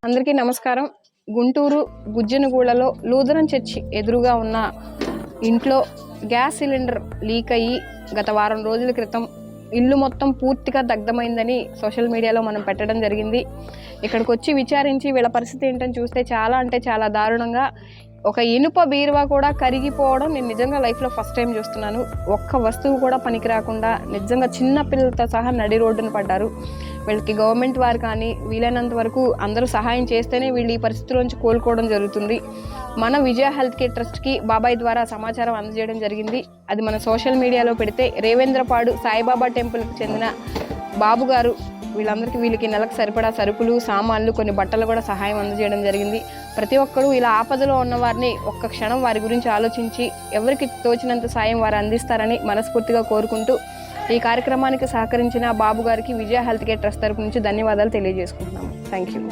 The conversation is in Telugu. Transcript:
అందరికీ నమస్కారం. గుంటూరు గుజ్జనగూడలో లూథరన్ చర్చి ఎదురుగా ఉన్న ఇంట్లో గ్యాస్ సిలిండర్ లీక్ అయ్యి గత వారం రోజుల క్రితం ఇల్లు మొత్తం పూర్తిగా దగ్ధమైందని సోషల్ మీడియాలో మనం పెట్టడం జరిగింది. ఇక్కడికి వచ్చి విచారించి వీళ్ళ పరిస్థితి ఏంటని చూస్తే చాలా అంటే చాలా దారుణంగా ఒక ఇనుప బీరువా కూడా కరిగిపోవడం నేను నిజంగా లైఫ్లో ఫస్ట్ టైం చూస్తున్నాను. ఒక్క వస్తువు కూడా పనికి రాకుండా నిజంగా చిన్న పిల్లలతో సహా నడి రోడ్డున పడ్డారు. వీళ్ళకి గవర్నమెంట్ వారు కానీ వీలైనంత వరకు అందరూ సహాయం చేస్తేనే వీళ్ళు ఈ పరిస్థితిలోంచి కోలుకోవడం జరుగుతుంది. మన విజయ హెల్త్ కేర్ ట్రస్ట్కి బాబాయ్ ద్వారా సమాచారం అందజేయడం జరిగింది. అది మన సోషల్ మీడియాలో పెడితే రేవేంద్రపాడు సాయిబాబా టెంపుల్కి చెందిన బాబు గారు వీళ్ళకి నెలకు సరిపడా సరుకులు, సామాన్లు, కొన్ని బట్టలు కూడా సహాయం అందజేయడం జరిగింది. ప్రతి ఒక్కరూ ఇలా ఆపదలో ఉన్న వారిని ఒక్క క్షణం వారి గురించి ఆలోచించి ఎవరికి తోచినంత సాయం వారు అందిస్తారని మనస్ఫూర్తిగా కోరుకుంటూ ఈ కార్యక్రమానికి సహకరించిన బాబు గారికి విజయ హెల్త్ కేర్ ట్రస్ట్ తరపు నుంచి ధన్యవాదాలు తెలియజేసుకుంటున్నాము. Thank you.